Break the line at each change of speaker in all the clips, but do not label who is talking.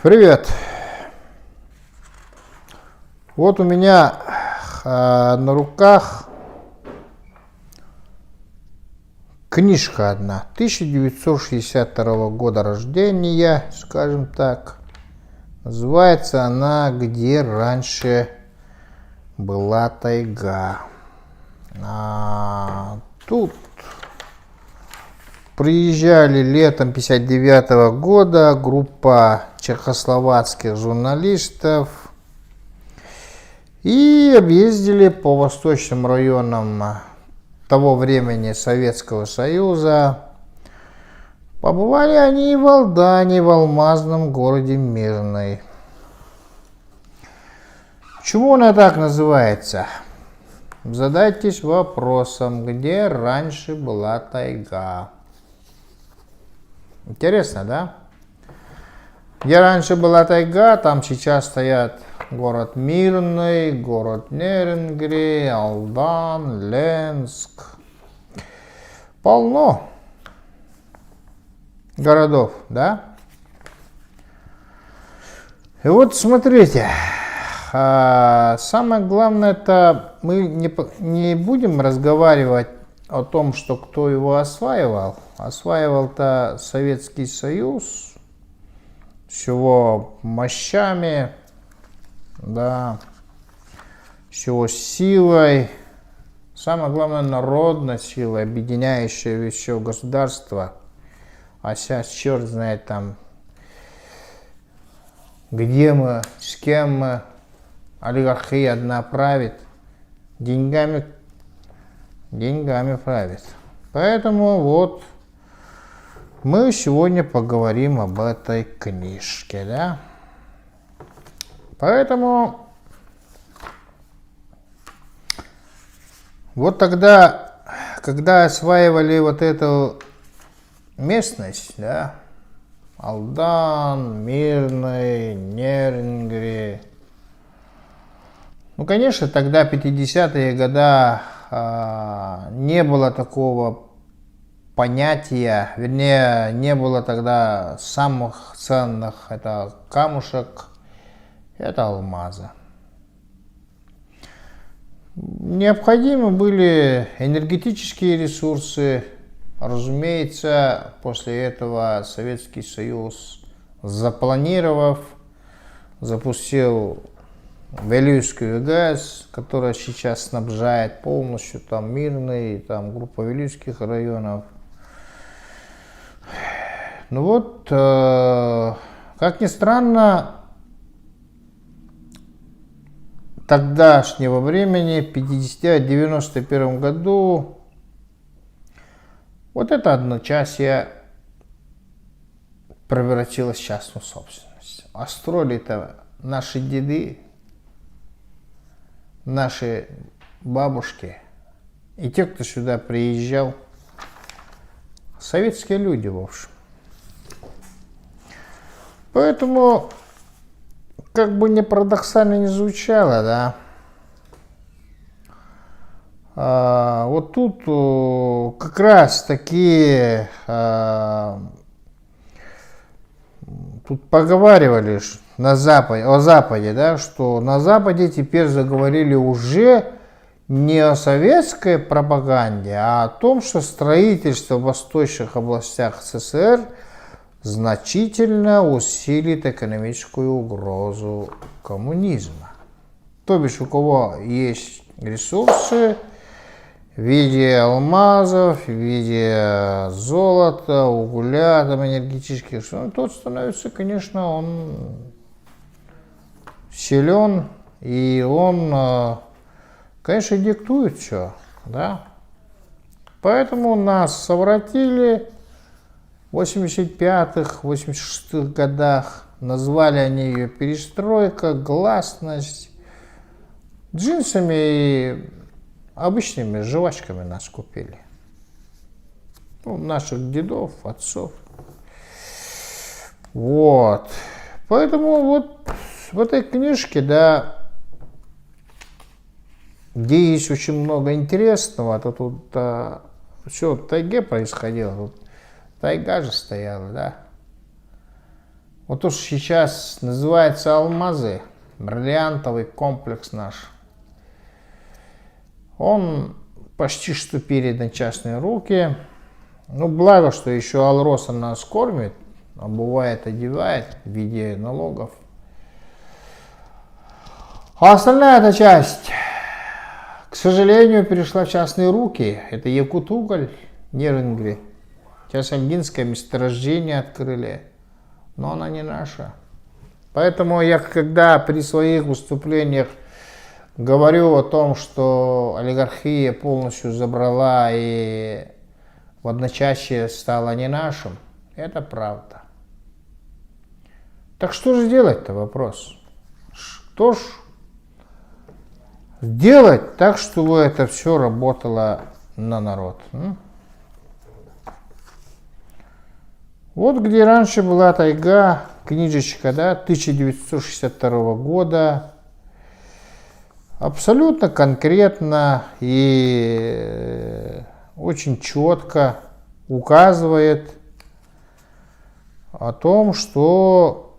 Привет! Вот у меня на руках книжка одна, 1962 года рождения, скажем так. Называется она «Где раньше была тайга». Тут приезжали летом 1959 года группа чехословацких журналистов и объездили по восточным районам того времени Советского Союза. Побывали они и в Алдане, в алмазном городе Мирный. Почему она так называется? Задайтесь вопросом, где раньше была тайга. Интересно, да? Где раньше была тайга, там сейчас стоят город Мирный, город Нерюнгри, Алдан, Ленск. Полно городов, да? И вот смотрите, самое главное, это мы не будем разговаривать о том, что кто его осваивал. Осваивал-то Советский Союз с его мощами, да, с его силой. Самое главное, народной силой, объединяющей еще государство. А сейчас черт знает там, где мы, с кем мы. Олигархия одна правит, деньгами правит. Поэтому вот мы сегодня поговорим об этой книжке, да. Поэтому вот тогда, когда осваивали вот эту местность, да, Алдан, Мирный, Нерюнгри. Ну, конечно, тогда, 50-е годы, не было такого понятия, вернее, не было тогда самых ценных, это камушек, это алмазы. Необходимы были энергетические ресурсы. Разумеется, после этого Советский Союз, запланировав, запустил Вилюйскую ГЭС, которая сейчас снабжает полностью там Мирный, там группа Вилюйских районов. Ну вот, как ни странно, тогдашнего времени, в 90-91 году, вот это одночасье превратилось в частную собственность. А строили-то наши деды, наши бабушки и те, кто сюда приезжал, советские люди, в общем. Поэтому, как бы не парадоксально не звучало, да, вот тут как раз таки тут поговаривали о Западе, да, что на Западе теперь заговорили уже не о советской пропаганде, а о том, что строительство в восточных областях СССР значительно усилит экономическую угрозу коммунизма. То бишь, у кого есть ресурсы в виде алмазов, в виде золота, угля, там, энергетических, тот становится, конечно, он силен, и он, конечно, диктует все, да. Поэтому нас совратили в 85-х, 86-х годах, назвали они ее перестройка, гласность, джинсами и обычными жвачками нас купили. Ну, наших дедов, отцов. Вот. Поэтому вот в этой книжке, да, где есть очень много интересного, то тут все в тайге происходило. Тут тайга же стояла, да. Вот то, что сейчас называется алмазы, бриллиантовый комплекс наш, он почти что передан в частные руки. Ну, благо, что еще Алроса нас кормит, обувает, одевает в виде налогов. А остальная эта часть, к сожалению, перешла в частные руки. Это Якутуголь, Нерынгри. Сейчас альгинское месторождение открыли, но она не наша. Поэтому я, когда при своих выступлениях говорю о том, что олигархия полностью забрала и в одночасье стала не нашим, это правда. Так что же делать-то, вопрос? Что ж сделать так, чтобы это все работало на народ? Вот где раньше была тайга, книжечка, да, 1962 года, абсолютно конкретно и очень четко указывает о том, что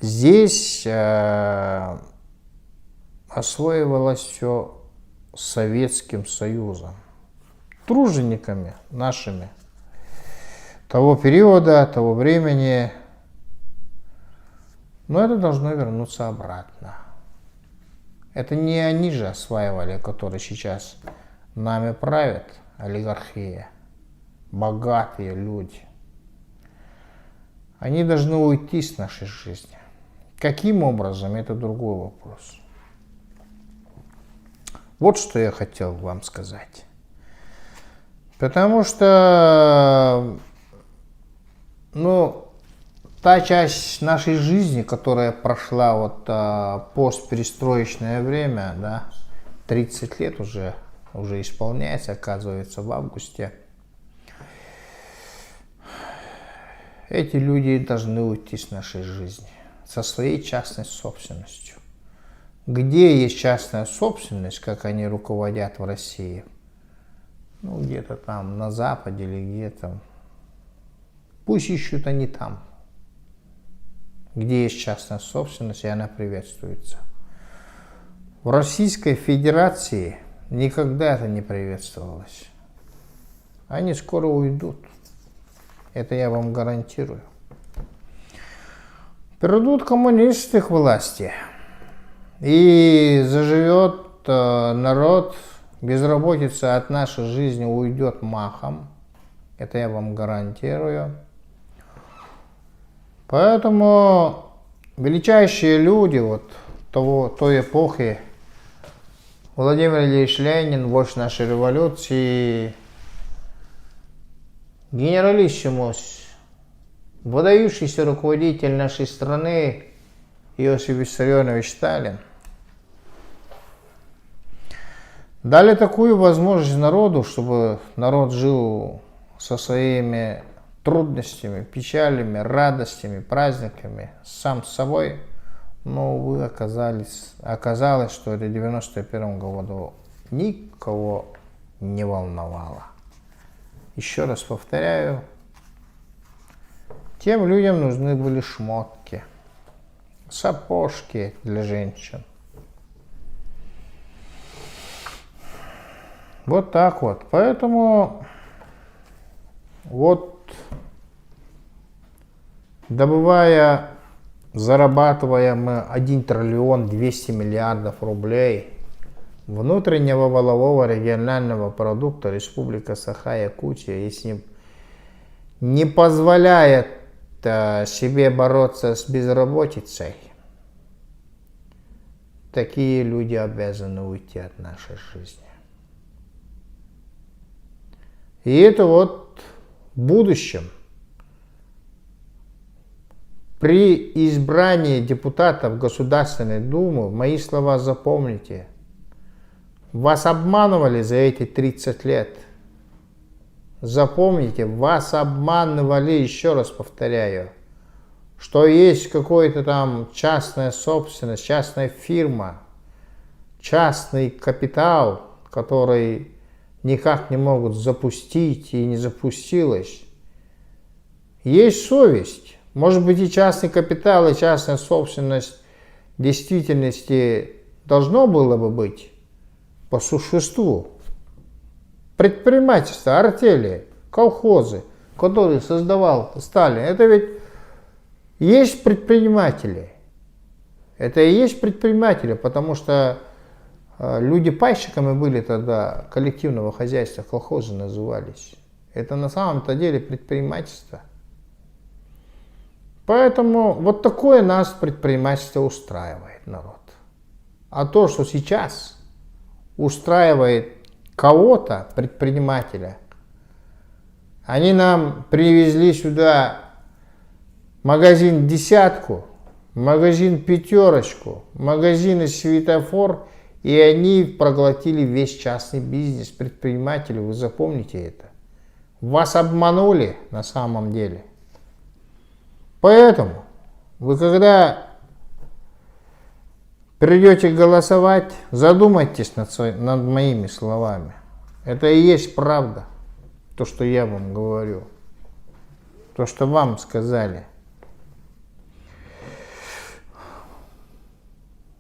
здесь освоивалось все Советским Союзом, тружениками нашими того периода, того времени. Но это должно вернуться обратно. Это не они же осваивали, которые сейчас нами правят, олигархия, богатые люди. Они должны уйти с нашей жизни. Каким образом, это другой вопрос. Вот что я хотел вам сказать. Потому что, та часть нашей жизни, которая прошла вот постперестроечное время, да, 30 лет уже исполняется, оказывается, в августе. Эти люди должны уйти с нашей жизни, со своей частной собственностью. Где есть частная собственность, как они руководят в России, где-то там на Западе или где-то, пусть ищут они там, где есть частная собственность, и она приветствуется. В Российской Федерации никогда это не приветствовалось. Они скоро уйдут. Это я вам гарантирую. Придут коммунисты к власти. И заживет народ, безработица от нашей жизни уйдет махом. Это я вам гарантирую. Поэтому величайшие люди той эпохи, Владимир Ильич Ленин, вождь нашей революции, генералиссимус, выдающийся руководитель нашей страны Иосиф Виссарионович Сталин, дали такую возможность народу, чтобы народ жил со своими трудностями, печалями, радостями, праздниками, сам с собой. Но, увы, оказалось, что в 1991 году никого не волновало. Еще раз повторяю, тем людям нужны были шмотки, сапожки для женщин. Вот так вот. Поэтому зарабатывая мы 1 триллион 200 миллиардов рублей внутреннего валового регионального продукта Республика Саха-Якутия, если не позволяет себе бороться с безработицей, такие люди обязаны уйти от нашей жизни. И это в будущем, при избрании депутатов Государственной Думы, мои слова запомните, вас обманывали за эти 30 лет. Запомните, вас обманывали, еще раз повторяю, что есть какой-то там частная собственность, частная фирма, частный капитал, который никак не могут запустить и не запустилось. есть совесть. Может быть, и частный капитал, и частная собственность в действительности должно было бы быть по существу. Предпринимательство, артели, колхозы, которые создавал Сталин, это ведь есть предприниматели. Это и есть предприниматели, потому что люди пайщиками были тогда, коллективного хозяйства, колхозы назывались. Это на самом-то деле предпринимательство. Поэтому вот такое нас предпринимательство устраивает, народ. А то, что сейчас устраивает кого-то, предпринимателя, они нам привезли сюда магазин «Десятку», магазин «Пятерочку», магазины «Светофор», и они проглотили весь частный бизнес. Предприниматели, вы запомните это. Вас обманули на самом деле. Поэтому вы, когда придете голосовать, задумайтесь над моими словами. Это и есть правда, то, что я вам говорю, то, что вам сказали.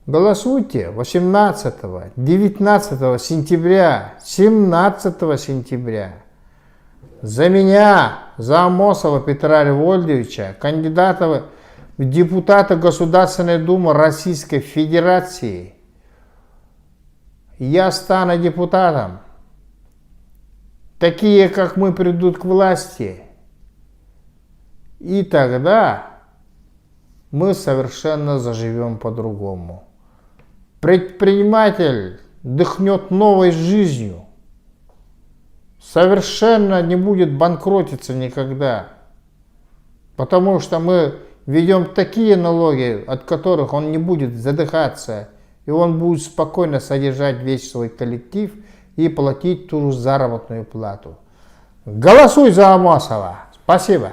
Голосуйте 18, 19 сентября, 17 сентября за меня, за Амосова Петра Львовича, кандидата в депутаты Государственной Думы Российской Федерации. Я стану депутатом. Такие, как мы, придут к власти. И тогда мы совершенно заживем по-другому. Предприниматель дыхнет новой жизнью. Совершенно не будет банкротиться никогда. Потому что мы ведем такие налоги, от которых он не будет задыхаться. И он будет спокойно содержать весь свой коллектив и платить ту же заработную плату. Голосуй за Амосова. Спасибо.